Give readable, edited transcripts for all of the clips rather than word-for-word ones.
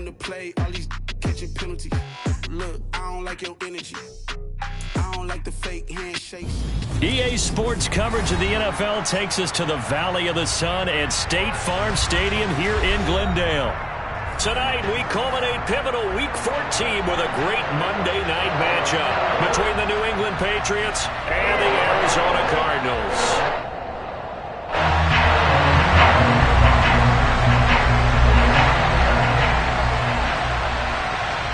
to play, all these catching penalties. Look, I don't like your energy. I don't like the fake handshakes. EA Sports coverage of the NFL takes us to the Valley of the Sun at State Farm Stadium here in Glendale. Tonight, we culminate pivotal Week 14 with a great Monday night matchup between the New England Patriots and the Arizona Cardinals.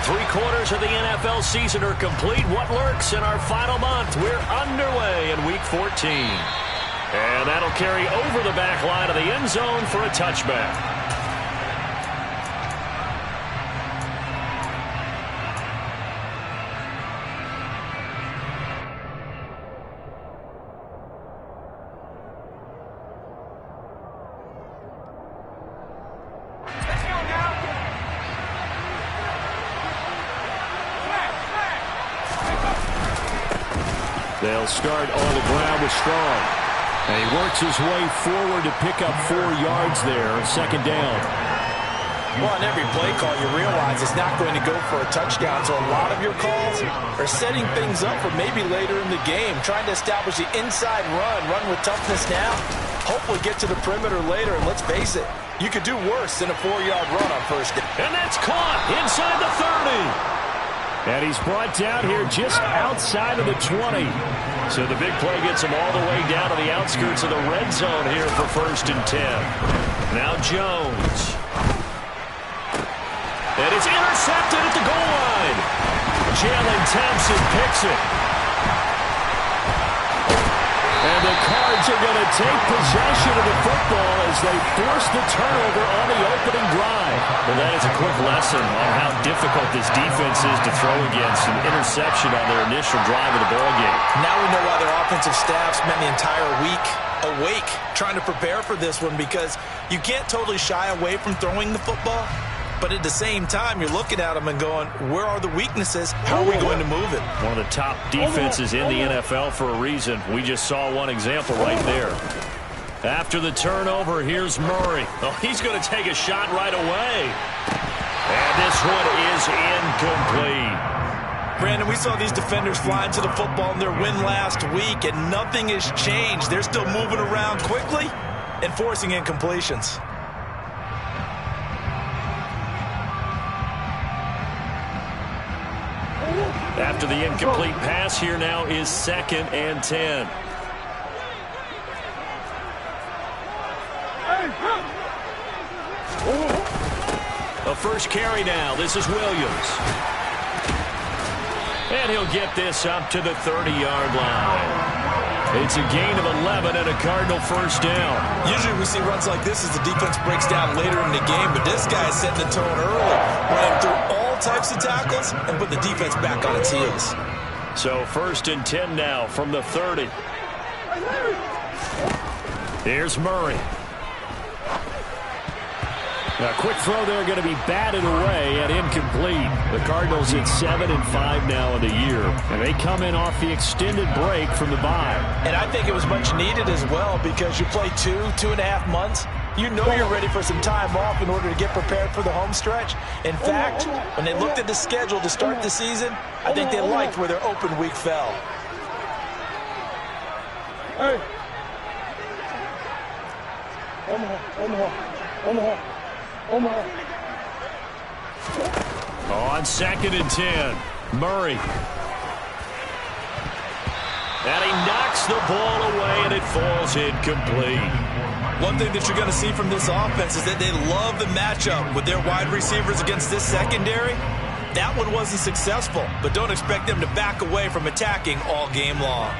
Three-quarters of the NFL season are complete. What lurks in our final month? We're underway in Week 14. And that'll carry over the back line of the end zone for a touchback. They'll start on the ground with Strong. And he works his way forward to pick up 4 yards there. Second down. Well, on every play call, you realize it's not going to go for a touchdown. So a lot of your calls are setting things up for maybe later in the game, trying to establish the inside run with toughness now. Hopefully get to the perimeter later. And let's face it, you could do worse than a 4-yard run on first down. And that's caught inside the 30. And he's brought down here just outside of the 20. So the big play gets him all the way down to the outskirts of the red zone here for 1st and 10. Now Jones. And it's intercepted at the goal line. Jalen Thompson picks it. And the Cards are going to take possession of the football as they force the turnover on the opening drive. Well, that is a quick lesson on how difficult this defense is to throw against an interception on their initial drive of the ballgame. Now we know why their offensive staff spent the entire week awake trying to prepare for this one, because you can't totally shy away from throwing the football. But at the same time, you're looking at them and going, where are the weaknesses? How are we going to move it? One of the top defenses in the NFL for a reason. We just saw one example right there. After the turnover, here's Murray. Oh, he's going to take a shot right away. And this one is incomplete. Brandon, we saw these defenders fly into the football in their win last week, and nothing has changed. They're still moving around quickly and forcing incompletions. After the incomplete pass, here now is 2nd and 10. A first carry now. This is Williams. And he'll get this up to the 30-yard line. It's a gain of 11 and a Cardinal first down. Usually we see runs like this as the defense breaks down later in the game, but this guy is setting the tone early, running through all types of tackles and put the defense back on its heels. So 1st and 10 now from the 30. Here's Murray. A quick throw there, going to be batted away and incomplete. The Cardinals at 7-5 now in the year, and they come in off the extended break from the bye. And I think it was much needed as well, because you play 2.5 months. You know you're ready for some time off in order to get prepared for the home stretch. In fact, when they looked at the schedule to start the season, I think they liked where their open week fell. Hey. Omaha. On 2nd and 10, Murray. And he knocks the ball away, and it falls incomplete. One thing that you're going to see from this offense is that they love the matchup with their wide receivers against this secondary. That one wasn't successful, but don't expect them to back away from attacking all game long.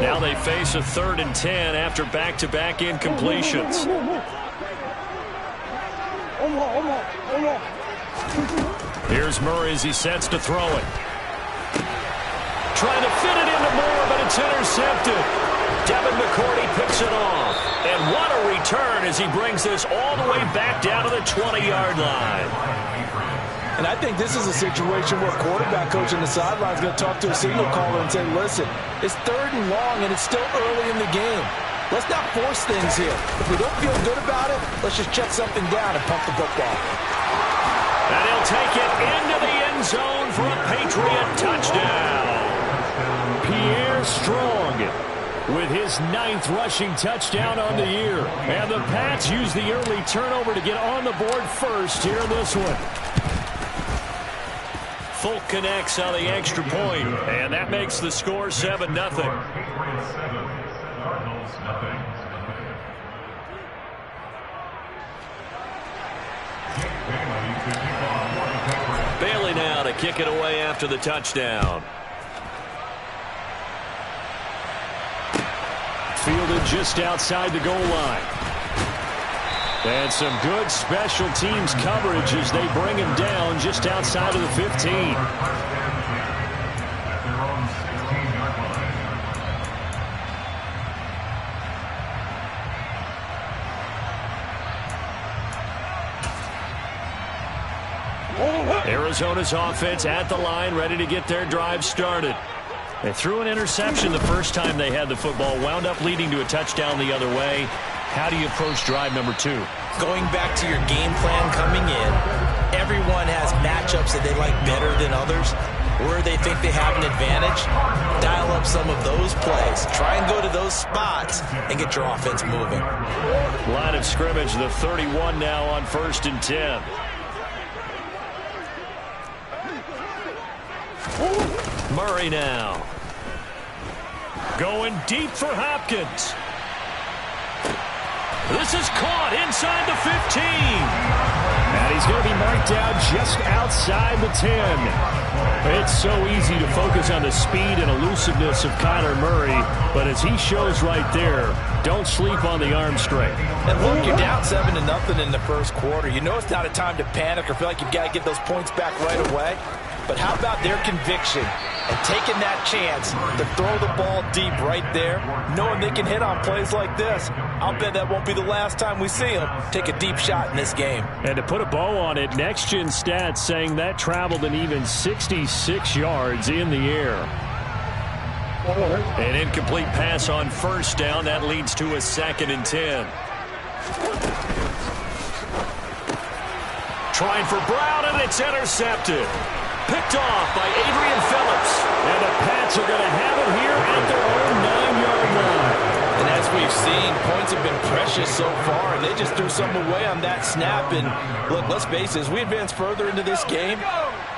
Now they face a 3rd and 10 after back-to-back incompletions. Here's Murray as he sets to throw it. Trying to fit it into Moore, but it's intercepted. Devin McCourty picks it off. And what a return as he brings this all the way back down to the 20-yard line. And I think this is a situation where quarterback coach on the sideline is going to talk to a signal caller and say, listen, it's 3rd and long and it's still early in the game. Let's not force things here. If we don't feel good about it, let's just check something down and pump the football. And he'll take it into the end zone for a Patriot touchdown. Pierre Strong with his 9th rushing touchdown on the year. And the Pats use the early turnover to get on the board first here in this one. Folk connects on the extra point, and that makes the score 7-0. Bailey now to kick it away after the touchdown. Fielded just outside the goal line. And some good special teams coverage as they bring him down just outside of the 15. Arizona's offense at the line, ready to get their drive started. They threw an interception the first time they had the football, wound up leading to a touchdown the other way. How do you approach drive number 2? Going back to your game plan coming in, everyone has matchups that they like better than others, where they think they have an advantage. Dial up some of those plays. Try and go to those spots and get your offense moving. Line of scrimmage, the 31 now on 1st and 10. Murray now. Going deep for Hopkins. This is caught inside the 15. And he's going to be marked down just outside the 10. It's so easy to focus on the speed and elusiveness of Kyler Murray, but as he shows right there, don't sleep on the arm strength. And look, you're down 7-0 in the first quarter. You know it's not a time to panic or feel like you've got to get those points back right away. But how about their conviction and taking that chance to throw the ball deep right there, knowing they can hit on plays like this? I'll bet that won't be the last time we see them take a deep shot in this game. And to put a bow on it, Next Gen Stats saying that traveled an even 66 yards in the air. An incomplete pass on first down. That leads to a 2nd and 10. Trying for Brown, and it's intercepted. Picked off by Adrian Phillips. And the Pats are going to have it here at their own 9-yard line. And as we've seen, points have been precious so far, and they just threw some away on that snap. And look, let's face it, as we advance further into this game,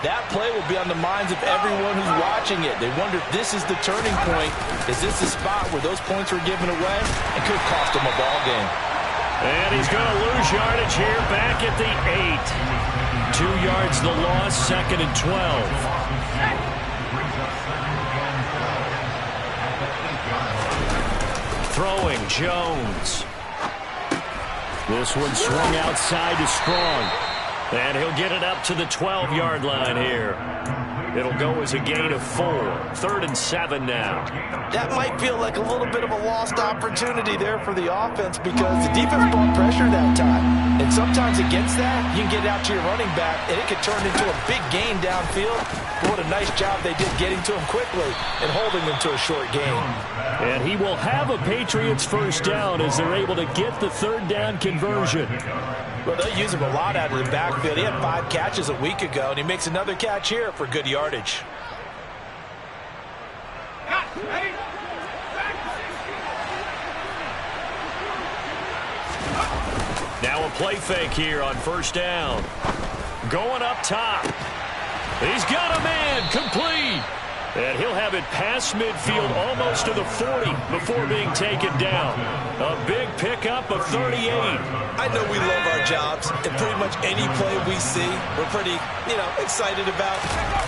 that play will be on the minds of everyone who's watching it. They wonder if this is the turning point. Is this the spot where those points were given away? It could cost them a ball game. And he's going to lose yardage here back at the 8. 2 yards the loss, 2nd and 12. Throwing, Jones. This one swung outside to Strong. And he'll get it up to the 12-yard line here. It'll go as a gain of 4. 3rd and 7 now. That might feel like a little bit of a lost opportunity there for the offense because the defense brought pressure that time. And sometimes against that, you can get out to your running back, and it could turn into a big gain downfield. But what a nice job they did getting to him quickly and holding him to a short gain. And he will have a Patriots first down as they're able to get the 3rd down conversion. Well, they'll use him a lot out of the backfield. He had 5 catches a week ago, and he makes another catch here for good yardage. Now a play fake here on first down. Going up top. He's got a man complete. And he'll have it past midfield almost to the 40 before being taken down. A big pickup of 38. I know we love our jobs, and pretty much any play we see, we're pretty, excited about.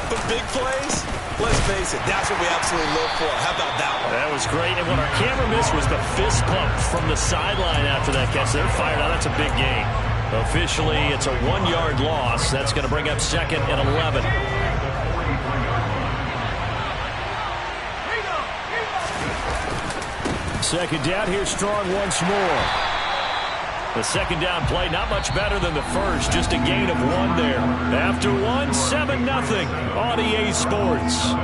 But big plays, let's face it, that's what we absolutely live for. How about that one? That was great. And what our camera missed was the fist pump from the sideline after that catch. They're fired out. That's a big gain. Officially, it's a 1-yard loss. That's going to bring up 2nd and 11. Second down, here's Strong once more. The second down play, not much better than the first, just a gain of 1 there. After 1, 7-0 on EA Sports.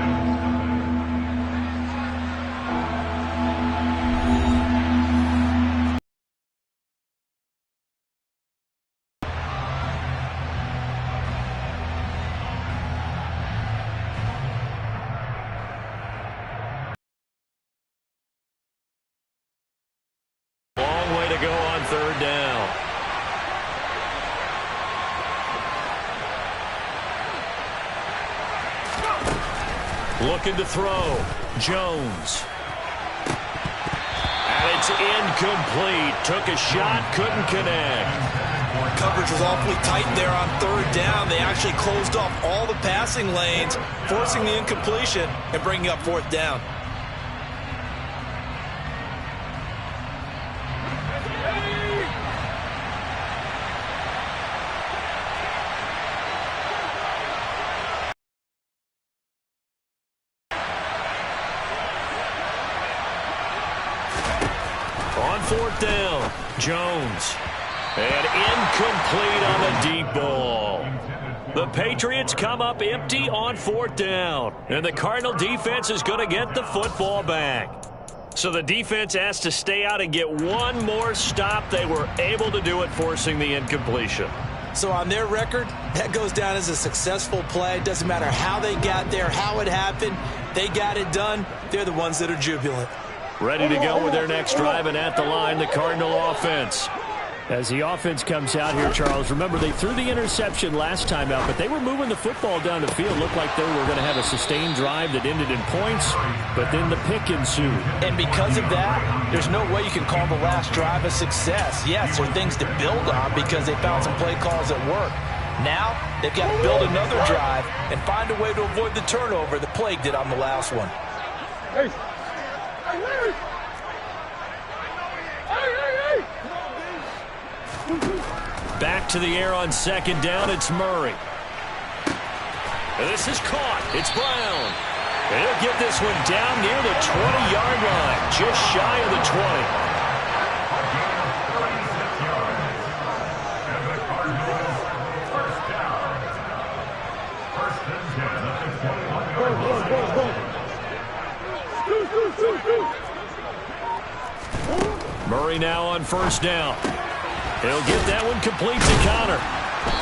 Long way to go on third down. Looking to throw. Jones. And it's incomplete. Took a shot, couldn't connect. Coverage was awfully tight there on third down. They actually closed off all the passing lanes, forcing the incompletion and bringing up fourth down. On fourth down, Jones. And incomplete on the deep ball. The Patriots come up empty on fourth down. And the Cardinal defense is going to get the football back. So the defense has to stay out and get one more stop. They were able to do it, forcing the incompletion. So on their record, that goes down as a successful play. Doesn't matter how they got there, how it happened. They got it done. They're the ones that are jubilant. Ready to go with their next drive, and at the line, the Cardinal offense. As the offense comes out here, Charles, remember they threw the interception last time out, but they were moving the football down the field. Looked like they were going to have a sustained drive that ended in points, but then the pick ensued. And because of that, there's no way you can call the last drive a success. Yes, there are things to build on because they found some play calls that work. Now, they've got to build another drive and find a way to avoid the turnover the Plague did on the last one. Back to the air on second down, it's Murray. This is caught, it's Brown. And he'll get this one down near the 20-yard line, just shy of the 20. Murray now on first down. He'll get that one complete to Connor.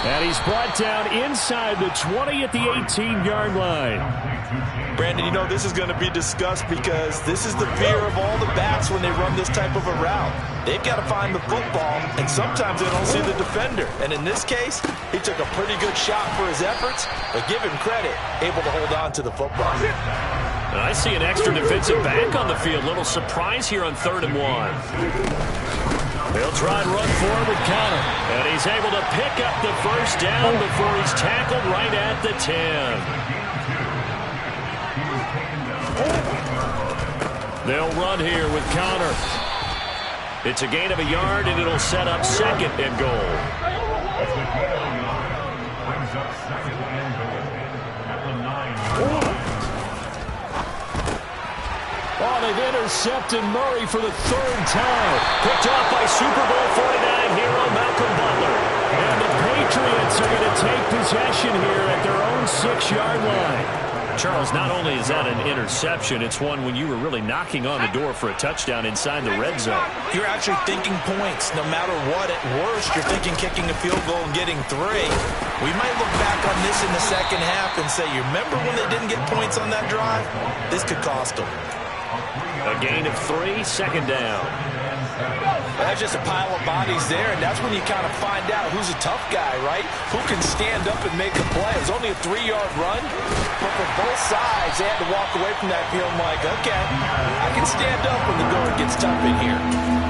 And he's brought down inside the 20 at the 18-yard line. Brandon, you know this is going to be discussed because this is the fear of all the backs when they run this type of a route. They've got to find the football, and sometimes they don't see the defender. And in this case, he took a pretty good shot for his efforts, but give him credit, able to hold on to the football. And I see an extra defensive back on the field. Little surprise here on 3rd and 1. They'll try and run forward with Connor. And he's able to pick up the first down before he's tackled right at the 10. They'll run here with Connor. It's a gain of a yard, and it'll set up 2nd and goal. Oh, they've intercepted Murray for the 3rd time. Picked off by Super Bowl 49 hero Malcolm Butler. And the Patriots are going to take possession here at their own 6-yard line. Charles, not only is that an interception, it's one when you were really knocking on the door for a touchdown inside the red zone. You're actually thinking points. No matter what, at worst, you're thinking kicking a field goal and getting 3. We might look back on this in the second half and say, you remember when they didn't get points on that drive? This could cost them. A gain of 3, 2nd down. That's just a pile of bodies there, and that's when you kind of find out who's a tough guy, right? Who can stand up and make a play. It was only a 3-yard run, but for both sides, they had to walk away from that feeling like, okay, I can stand up when the going gets tough in here.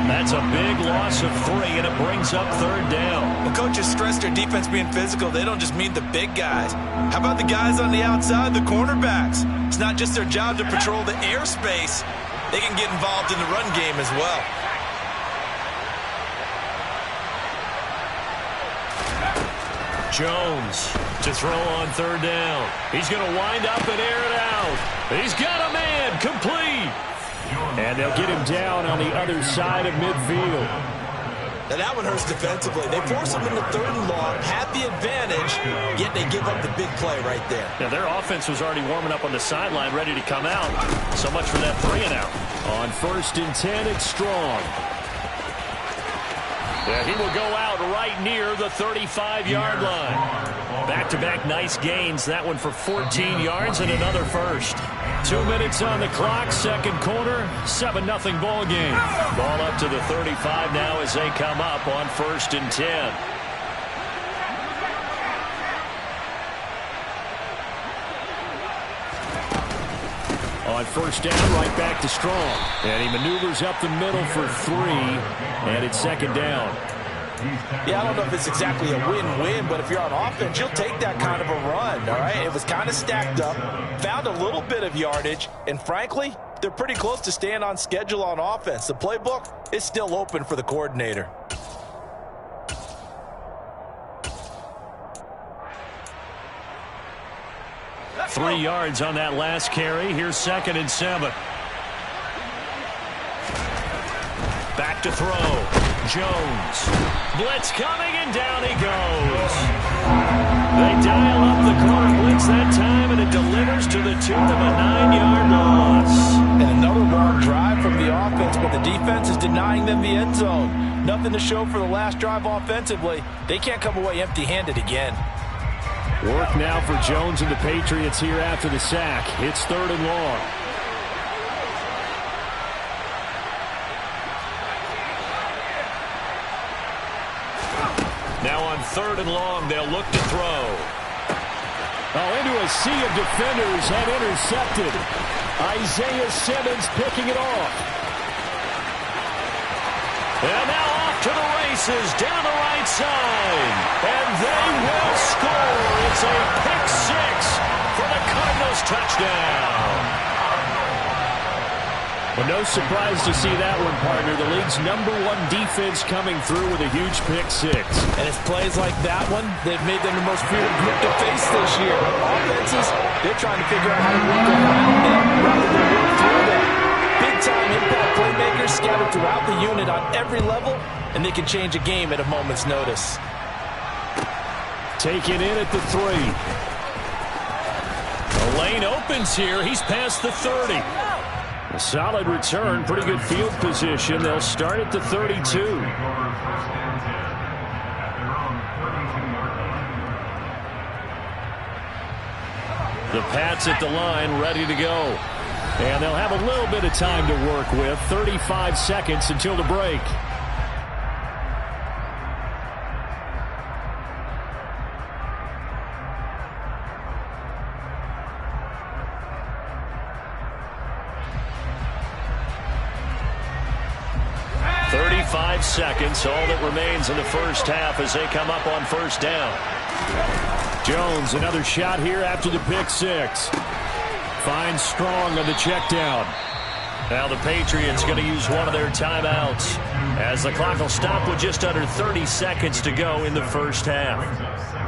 That's a big loss of 3, and it brings up 3rd down. When coaches stress their defense being physical, they don't just mean the big guys. How about the guys on the outside, the cornerbacks? It's not just their job to patrol the airspace. They can get involved in the run game as well. Jones to throw on 3rd down. He's going to wind up and air it out. He's got a man, complete. And they'll get him down on the other side of midfield. Now that one hurts defensively. They force him into 3rd and long, had the advantage, yet they give up the big play right there. Yeah, their offense was already warming up on the sideline, ready to come out. So much for that 3 and out. On 1st and 10, it's Strong. Yeah, he will go out right near the 35-yard line. Back-to-back nice gains. That one for 14 yards and another first. 2 minutes on the clock, second quarter, 7-0 ball game. Ball up to the 35 now as they come up on 1st and 10. On first down, right back to Strong. And he maneuvers up the middle for 3, and it's second down. Yeah, I don't know if it's exactly a win-win, but if you're on offense, you'll take that kind of a run, all right? It was kind of stacked up, found a little bit of yardage, and frankly, they're pretty close to staying on schedule on offense. The playbook is still open for the coordinator. Three yards on that last carry. Here's 2nd and 7. Back to throw. Jones. Blitz coming, and down he goes. They dial up the corner blitz that time, and it delivers to the tune of a 9-yard loss. And another long drive from the offense, but the defense is denying them the end zone. Nothing to show for the last drive offensively. They can't come away empty-handed again. Work now for Jones and the Patriots here after the sack. It's 3rd and long. Now on 3rd and long, they'll look to throw. Oh, into a sea of defenders and intercepted. Isaiah Simmons picking it off. And now off to the races down the right side. And they will score. It's a pick 6 for the Cardinals touchdown. Well, no surprise to see that one, partner. The league's #1 defense coming through with a huge pick 6. And it's plays like that one that made them the most feared group to face this year. Offenses, they're trying to figure out how to work around them rather than work through them. Big-time impact playmakers scattered throughout the unit on every level, and they can change a game at a moment's notice. Taken in at the 3. The lane opens here. He's past the 30. A solid return, pretty good field position. They'll start at the 32. The Pats at the line, ready to go. And they'll have a little bit of time to work with. 35 seconds until the break. Seconds, all that remains in the first half as they come up on first down. Jones, another shot here after the pick 6. Finds Strong on the check down. Now the Patriots going to use one of their timeouts as the clock will stop with just under 30 seconds to go in the first half.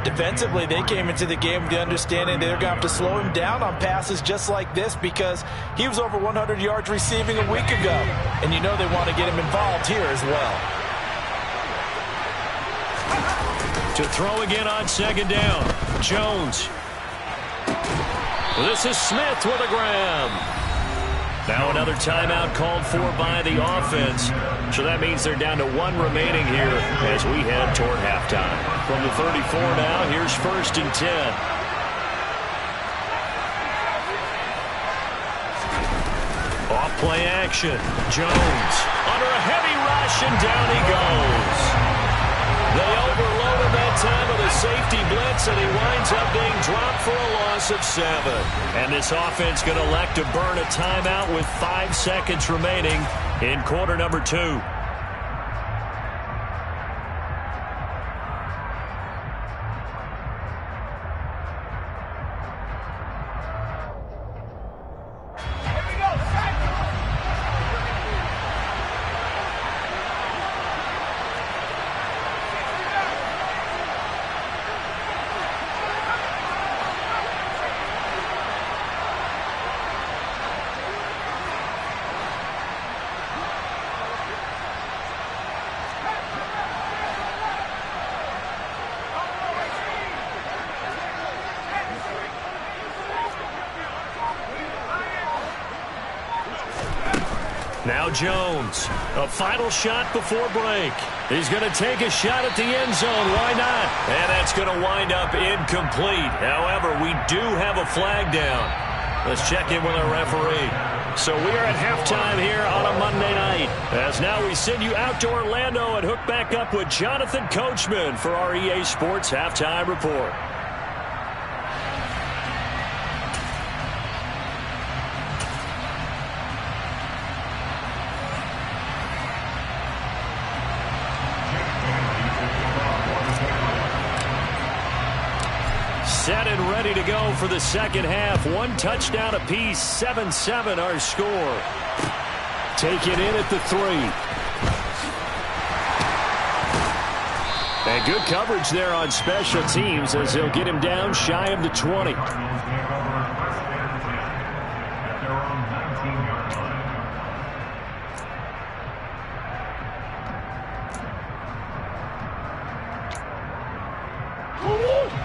Defensively, they came into the game with the understanding they're going to have to slow him down on passes just like this because he was over 100 yards receiving a week ago. And you know they want to get him involved here as well. To throw again on 2nd down. Jones. This is Smith with a grab. Now another timeout called for by the offense. So that means they're down to 1 remaining here as we head toward halftime. From the 34 now, here's 1st and 10. Off play action. Jones under a heavy rush, and down he goes. They overloaded that time with a safety blitz, and he winds up being dropped for a loss of 7. And this offense going to elect to burn a timeout with 5 seconds remaining in quarter number 2. Now Jones, a final shot before break. He's going to take a shot at the end zone. Why not? And that's going to wind up incomplete. However, we do have a flag down. Let's check in with our referee. So we are at halftime here on a Monday night. As now we send you out to Orlando and hook back up with Jonathan Coachman for our EA Sports Halftime Report. Set and ready to go for the second half. One touchdown apiece, 7-7 our score. Take it in at the 3. And good coverage there on special teams as they'll get him down shy of the 20.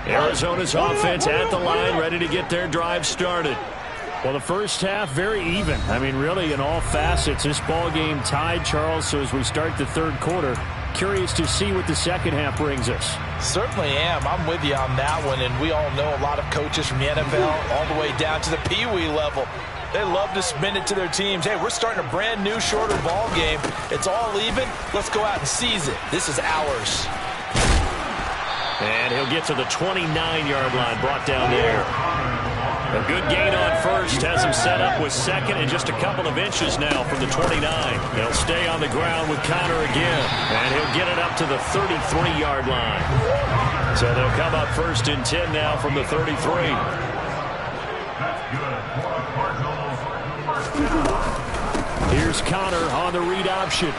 Arizona's offense at the line, ready to get their drive started. Well, the first half, very even. I mean, really, in all facets, this ball game tied, Charles. So as we start the third quarter, curious to see what the second half brings us. Certainly am. I'm with you on that one. And we all know a lot of coaches from the NFL all the way down to the Pee Wee level. They love to spin it to their teams. Hey, we're starting a brand new, shorter ball game. It's all even. Let's go out and seize it. This is ours. And he'll get to the 29-yard line, brought down there. A good gain on first, has him set up with second and just a couple of inches now from the 29. They'll stay on the ground with Connor again, and he'll get it up to the 33-yard line. So they'll come up first and 10 now from the 33. Here's Connor on the read option.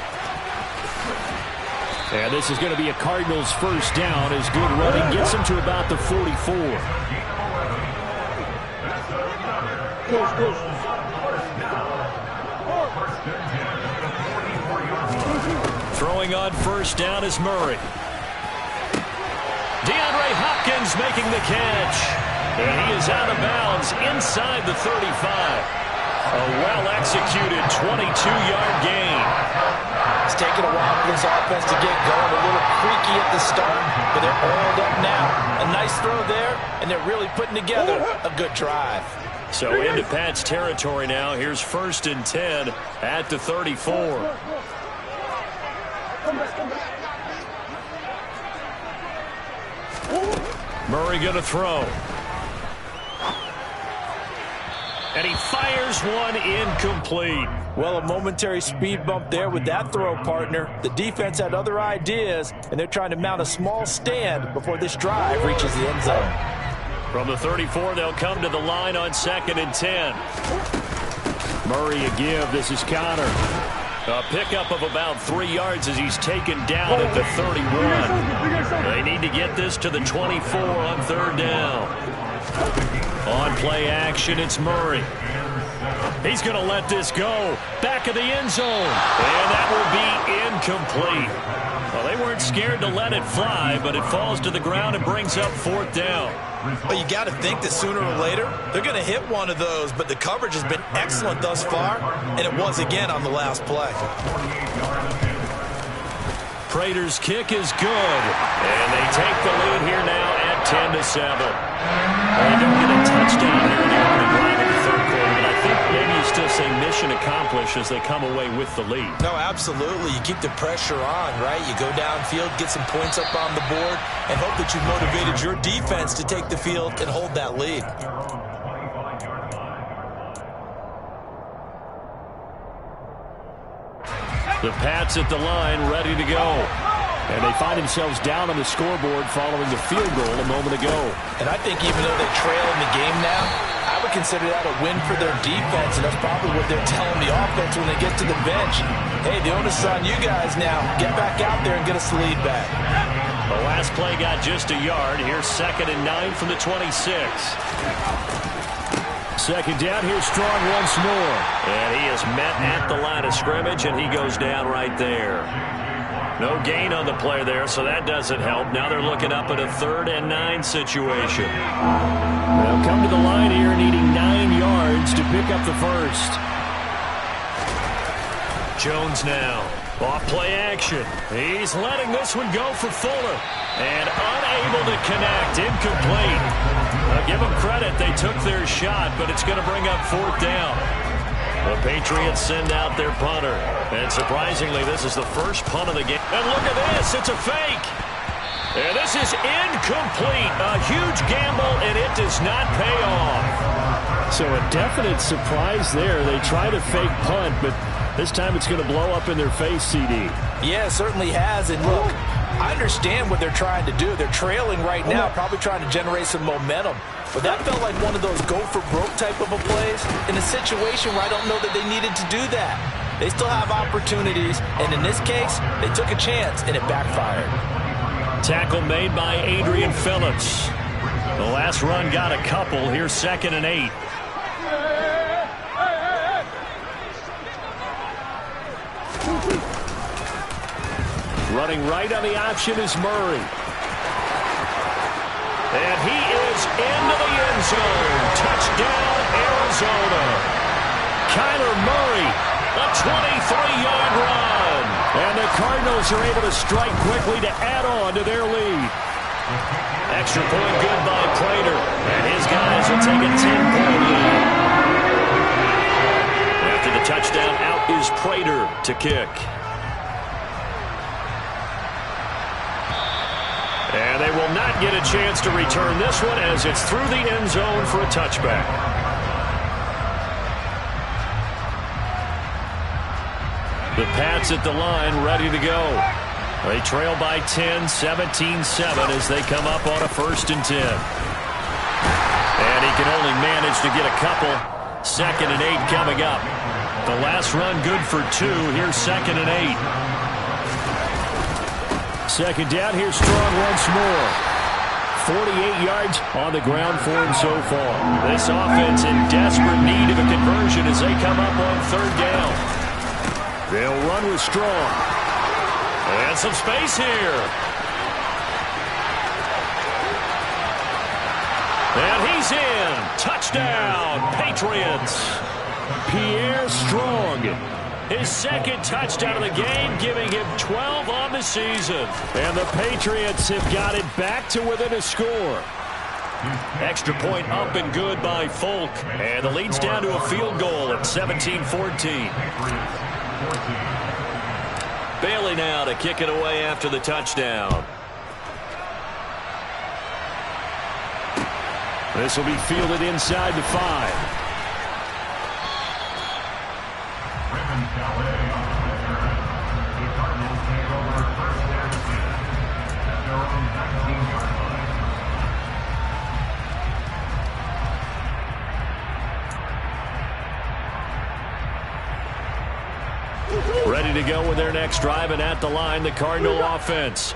And this is going to be a Cardinals first down as good running gets him to about the 44. Throwing on first down is Murray. DeAndre Hopkins making the catch. And he is out of bounds inside the 35. A well-executed 22-yard gain. It's taken a while for this offense to get going. A little creaky at the start, but they're oiled up now. A nice throw there, and they're really putting together a good drive. So into Pat's territory now. Here's first and 10 at the 34. Murray going to throw. And he fires one incomplete. Well, a momentary speed bump there with that throw, partner. The defense had other ideas, and they're trying to mount a small stand before this drive reaches the end zone. From the 34, they'll come to the line on second and 10. Murray a give. This is Connor. A pickup of about 3 yards as he's taken down at the 31. They need to get this to the 24 on third down. On play action, it's Murray. He's going to let this go. Back of the end zone. And that will be incomplete. Well, they weren't scared to let it fly, but it falls to the ground and brings up fourth down. Well, you got to think that sooner or later, they're going to hit one of those, but the coverage has been excellent thus far, and it was again on the last play. Prater's kick is good, and they take the lead here now at 10-7. They don't get a touchdown here in the opening drive of the third quarter, but I think maybe you still say mission accomplished as they come away with the lead. No, absolutely. You keep the pressure on, right? You go downfield, get some points up on the board, and hope that you've motivated your defense to take the field and hold that lead. The Pats at the line, ready to go. And they find themselves down on the scoreboard following the field goal a moment ago. And I think even though they trail in the game now, I would consider that a win for their defense, and that's probably what they're telling the offense when they get to the bench. Hey, the onus is on you guys now. Get back out there and get us the lead back. The last play got just a yard. Here's second and 9 from the 26. Second down, here's Strong once more. And he is met at the line of scrimmage, and he goes down right there. No gain on the play there, so that doesn't help. Now they're looking up at a 3rd and 9 situation. They'll come to the line here needing 9 yards to pick up the first. Jones now. Off play action. He's letting this one go for Fuller. And unable to connect. Incomplete. Give them credit. They took their shot, but it's going to bring up 4th down. The Patriots send out their punter. And surprisingly, this is the first punt of the game. And look at this. It's a fake. And this is incomplete. A huge gamble, and it does not pay off. So a definite surprise there. They try to fake punt, but this time it's going to blow up in their face, CD. Yeah, it certainly has. And look, I understand what they're trying to do. They're trailing right now, probably trying to generate some momentum. But that felt like one of those go-for-broke type of a plays in a situation where I don't know that they needed to do that. They still have opportunities, and in this case, they took a chance, and it backfired. Tackle made by Adrian Phillips. The last run got a couple. Here's 2nd and 8. Running right on the option is Murray. And he is into the end zone. Touchdown, Arizona. Kyler Murray, a 23-yard run. And the Cardinals are able to strike quickly to add on to their lead. Extra point good by Prater. And his guys will take a 10-point lead. After the touchdown, out is Prater to kick. And they will not get a chance to return this one as it's through the end zone for a touchback. The Pats at the line ready to go. They trail by 10, 17-7 as they come up on a 1st and 10. And he can only manage to get a couple. 2nd and 8 coming up. The last run good for 2. Here's 2nd and 8. 2nd down, here's Strong once more. 48 yards on the ground for him so far. This offense in desperate need of a conversion as they come up on 3rd down. They'll run with Strong. And some space here. And he's in. Touchdown, Patriots. Pierre Strong. His 2nd touchdown of the game, giving him 12 on the season. And the Patriots have got it back to within a score. Extra point up and good by Folk. And the lead's down to a field goal at 17-14. Bailey now to kick it away after the touchdown. This will be fielded inside the 5. Ready to go with their next drive, and at the line, the Cardinal offense.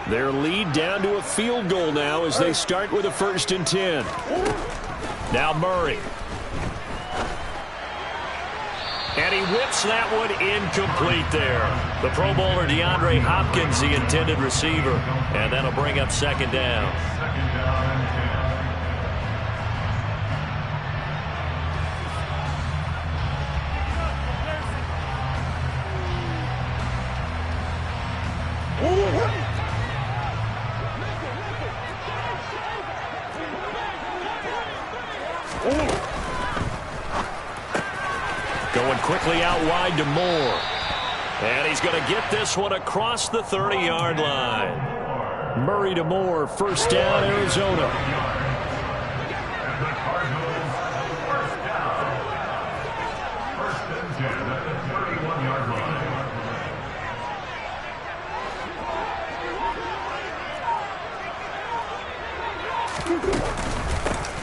Their lead down to a field goal now as they start with a 1st and 10. Now Murray. And he whips that one incomplete there. The Pro Bowler DeAndre Hopkins, the intended receiver. And that'll bring up 2nd down. Going quickly out wide to Moore. And he's going to get this one across the 30-yard line. Murray to Moore, 1st down, Arizona.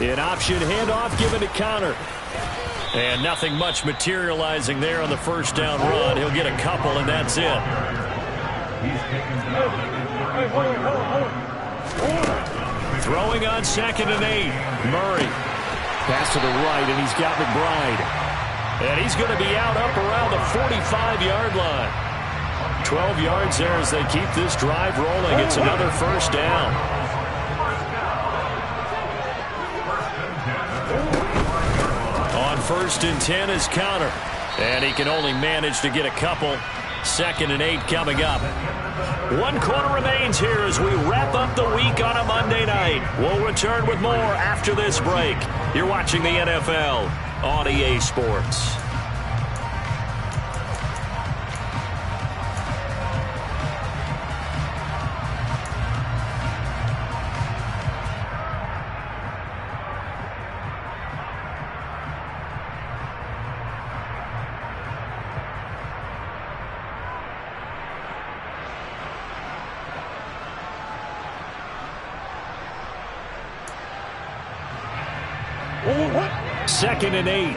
An option handoff given to Connor. And nothing much materializing there on the 1st down run. He'll get a couple, and that's it. Throwing on 2nd and 8. Murray. Pass to the right, and he's got McBride. And he's going to be out up around the 45-yard line. 12 yards there as they keep this drive rolling. It's another 1st down. On 1st and 10 is Connor. And he can only manage to get a couple. 2nd and 8 coming up. 1 quarter remains here as we wrap up the week on a Monday night. We'll return with more after this break. You're watching the NFL on EA Sports. Second and 8.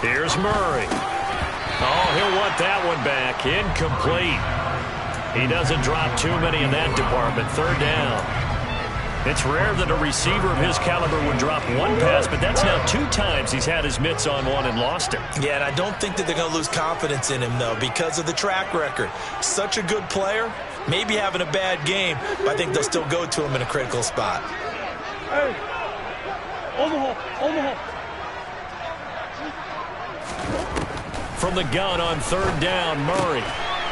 Here's Murray. Oh, he'll want that one back. Incomplete. He doesn't drop too many in that department. 3rd down. It's rare that a receiver of his caliber would drop one pass, but that's now 2 times he's had his mitts on one and lost it. Yeah, and I don't think that they're going to lose confidence in him, though, because of the track record. Such a good player, maybe having a bad game, but I think they'll still go to him in a critical spot. Hey, Omaha. From the gun on 3rd down, Murray.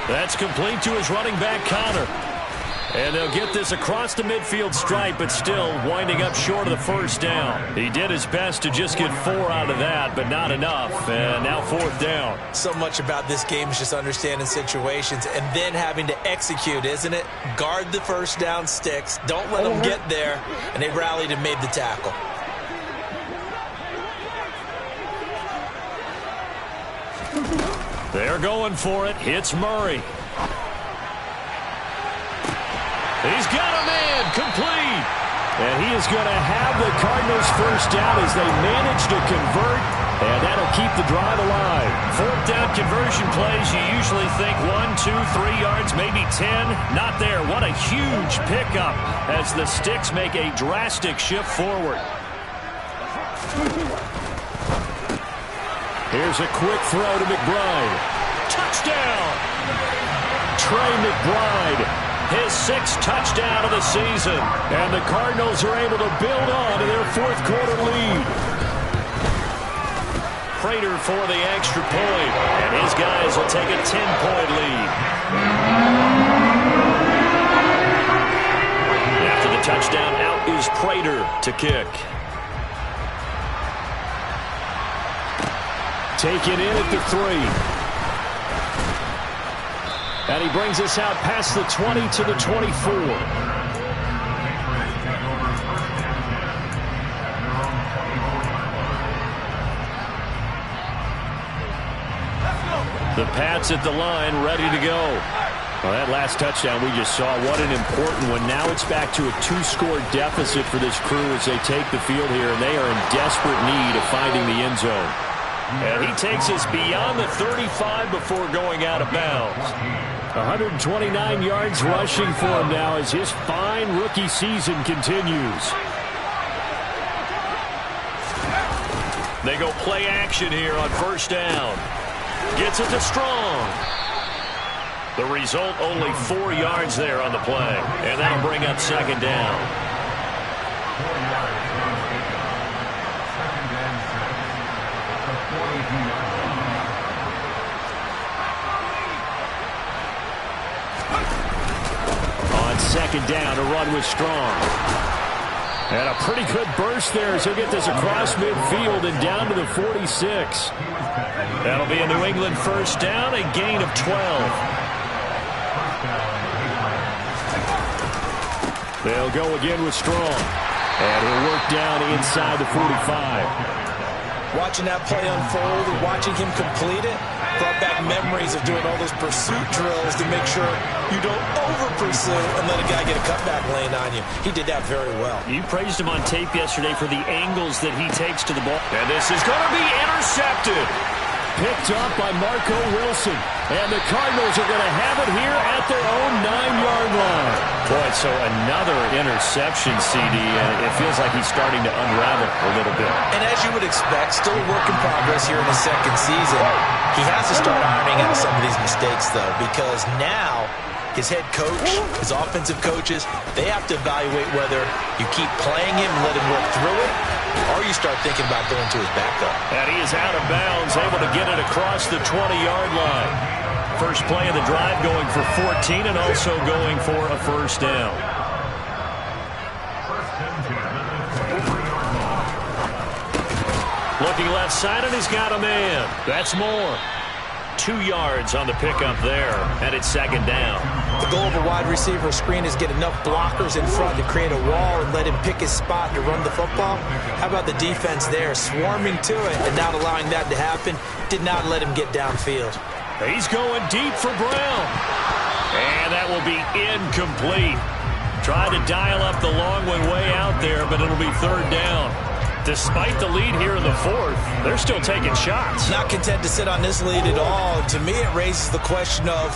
That's complete to his running back, Connor. And they'll get this across the midfield stripe, but still winding up short of the 1st down. He did his best to just get 4 out of that, but not enough. And now 4th down. So much about this game is just understanding situations and then having to execute, isn't it? Guard the 1st down sticks. Don't let them get there. And they rallied and made the tackle. They're going for it. It's Murray. He's got a man complete. And he is going to have the Cardinals 1st down as they manage to convert. And that'll keep the drive alive. 4th down conversion plays, you usually think 1, 2, 3 yards, maybe 10. Not there. What a huge pickup as the Sticks make a drastic shift forward. Here's a quick throw to McBride. Touchdown! Trey McBride. His 6th touchdown of the season. And the Cardinals are able to build on to their 4th quarter lead. Prater for the extra point. And his guys will take a 10-point lead. After the touchdown, out is Prater to kick. Taken in at the 3. And he brings us out past the 20 to the 24. The Pats at the line, ready to go. Well, that last touchdown we just saw, what an important one. Now it's back to a 2-score deficit for this crew as they take the field here, and they are in desperate need of finding the end zone. And he takes us beyond the 35 before going out of bounds. 129 yards rushing for him now as his fine rookie season continues. They go play action here on 1st down. Gets it to Strong. The result, only 4 yards there on the play. And that'll bring up 2nd down. On 2nd down, a run with Strong. And a pretty good burst there as he'll get this across midfield and down to the 46. That'll be a New England 1st down, a gain of 12. They'll go again with Strong. And he'll work down inside the 45. Watching that play unfold and watching him complete it brought back memories of doing all those pursuit drills to make sure you don't over-pursue and let a guy get a cutback lane on you. He did that very well. You praised him on tape yesterday for the angles that he takes to the ball. And this is going to be intercepted. Picked up by Marco Wilson. And the Cardinals are going to have it here at their own 9-yard line. Boy, so another interception, CD, and it feels like he's starting to unravel a little bit. And as you would expect, still a work in progress here in his 2nd season. He has to start ironing out some of these mistakes, though, because now his head coach, his offensive coaches, they have to evaluate whether you keep playing him and let him work through it, or you start thinking about going to his backup. And he is out of bounds, able to get it across the 20-yard line. First play of the drive going for 14 and also going for a first down. Looking left side, and he's got a man. That's Moore. 2 yards on the pickup there, and it's second down. The goal of a wide receiver screen is get enough blockers in front to create a wall and let him pick his spot to run the football. How about the defense there, swarming to it and not allowing that to happen? Did not let him get downfield. He's going deep for Brown. And that will be incomplete. Tried to dial up the long one way out there, but it'll be third down. Despite the lead here in the fourth, they're still taking shots. Not content to sit on this lead at all. To me, it raises the question of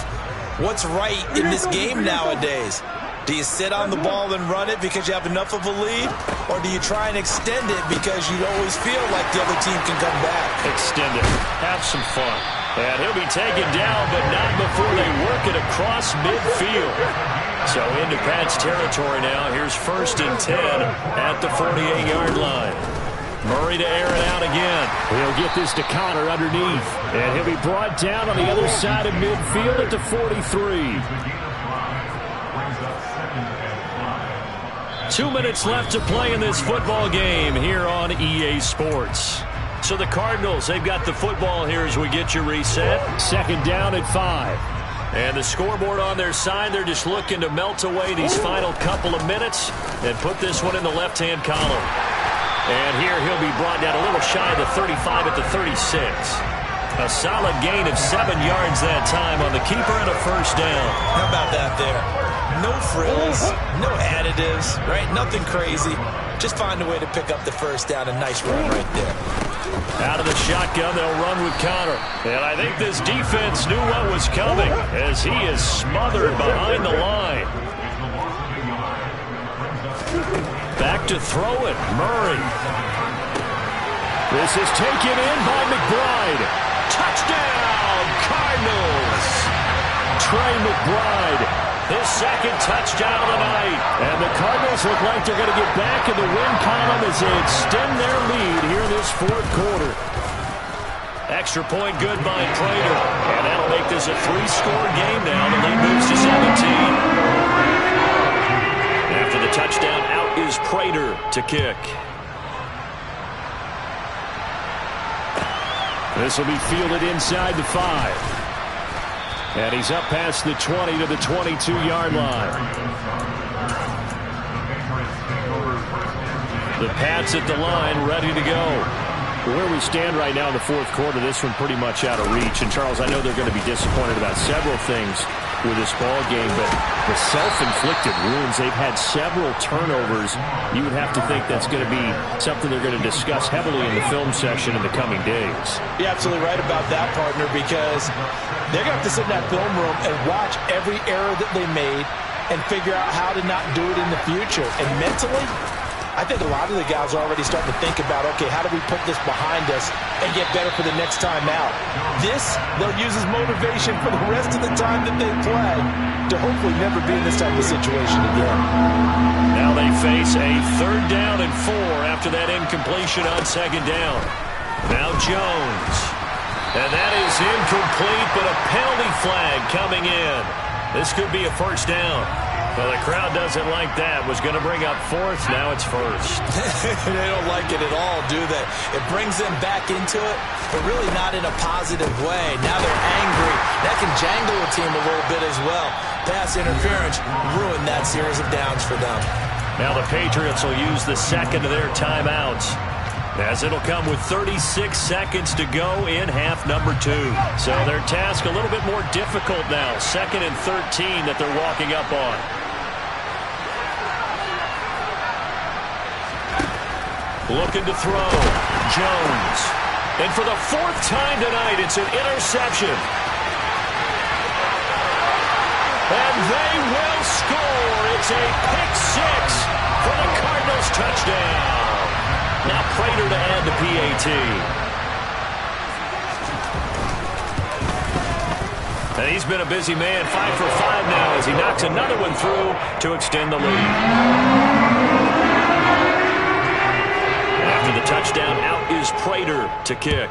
what's right in this game nowadays. Do you sit on the ball and run it because you have enough of a lead? Or do you try and extend it because you always feel like the other team can come back? Extend it. Have some fun. And he'll be taken down, but not before they work it across midfield. So into Pat's territory now. Here's 1st and 10 at the 48-yard line. Murray to air it out again. He'll get this to Connor underneath. And he'll be brought down on the other side of midfield at the 43. 2 minutes left to play in this football game here on EA Sports. So the Cardinals, they've got the football here as we get you reset. Second down at 5. And the scoreboard on their side, they're just looking to melt away these final couple of minutes and put this one in the left-hand column. And here he'll be brought down a little shy of the 35 at the 36. A solid gain of 7 yards that time on the keeper and a first down. How about that there? No frills, no additives, right? Nothing crazy. Just find a way to pick up the first down. A nice run right there. Out of the shotgun, they'll run with Connor. And I think this defense knew what was coming as he is smothered behind the line. Back to throw it, Murray. This is taken in by McBride. Touchdown, Cardinals! Trey McBride. His second touchdown of the night. And the Cardinals look like they're going to get back in the win column as they extend their lead here in this fourth quarter. Extra point good by Prater. And that'll make this a 3-score game now. The lead moves to 17. After the touchdown, out is Prater to kick. This will be fielded inside the 5. And he's up past the 20 to the 22-yard line. The Pats at the line, ready to go. Where we stand right now in the fourth quarter, this one pretty much out of reach. And, Charles, I know they're going to be disappointed about several things with this ball game, but the self-inflicted wounds, they've had several turnovers. You would have to think that's going to be something they're going to discuss heavily in the film session in the coming days. You're absolutely right about that, partner, because they're going to have to sit in that film room and watch every error that they made and figure out how to not do it in the future. And mentally, I think a lot of the guys are already starting to think about, okay, how do we put this behind us and get better for the next time out? This, they'll use as motivation for the rest of the time that they play to hopefully never be in this type of situation again. Now they face a 3rd down and 4 after that incompletion on 2nd down. Now Jones. And that is incomplete, but a penalty flag coming in. This could be a first down. Well, the crowd doesn't like that. Was going to bring up 4th. Now it's 1st. They don't like it at all, do they? It brings them back into it, but really not in a positive way. Now they're angry. That can jangle a team a little bit as well. Pass interference ruined that series of downs for them. Now the Patriots will use the second of their timeouts, as it'll come with 36 seconds to go in half number 2. So their task a little bit more difficult now. 2nd and 13 that they're walking up on. Looking to throw. Jones. And for the 4th time tonight, it's an interception. And they will score. It's a pick 6 for the Cardinals touchdown. Now Prater to add the PAT. And he's been a busy man, 5 for 5 now as he knocks another one through to extend the lead. After the touchdown, out is Prater to kick.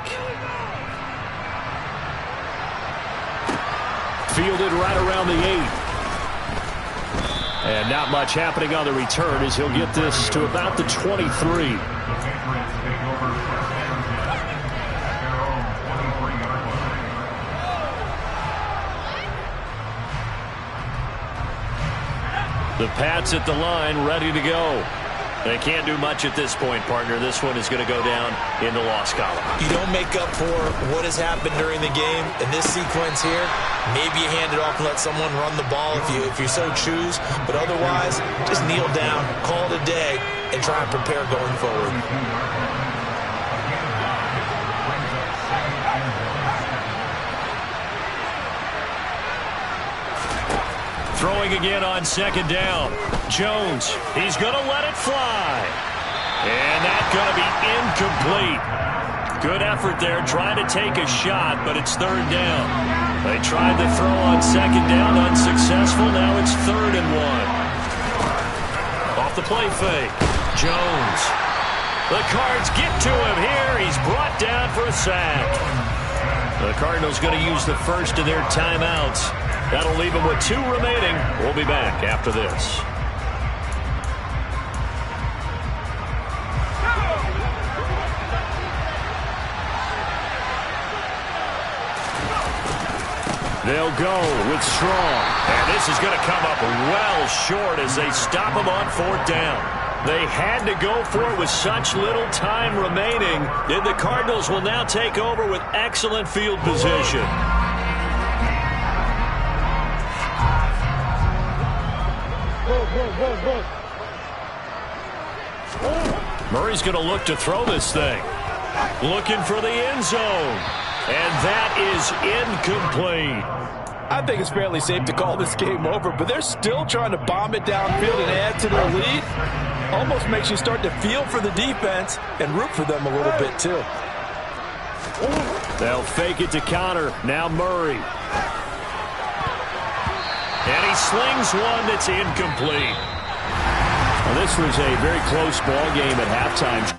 Fielded right around the 8. And not much happening on the return as he'll get this to about the 23. The Pats at the line, ready to go. They can't do much at this point, partner. This one is going to go down in the loss column. You don't make up for what has happened during the game. In this sequence here, maybe you hand it off and let someone run the ball if you so choose. But otherwise, just kneel down, call it a day, and try and prepare going forward. Throwing again on second down. Jones, he's going to let it fly. And that's going to be incomplete. Good effort there, trying to take a shot, but it's third down. They tried to throw on second down, unsuccessful. Now it's 3rd and 1. Off the play fake. Jones. The Cards get to him here. He's brought down for a sack. The Cardinals going to use the first of their timeouts. That'll leave them with 2 remaining. We'll be back after this. They'll go with Strong. And this is going to come up well short as they stop him on 4th down. They had to go for it with such little time remaining. And the Cardinals will now take over with excellent field position. Murray's going to look to throw this thing. Looking for the end zone. And that is incomplete. I think it's fairly safe to call this game over, but they're still trying to bomb it downfield and add to their lead. Almost makes you start to feel for the defense and root for them a little bit, too. They'll fake it to counter. Now Murray. And he slings one that's incomplete. Well, this was a very close ball game at halftime.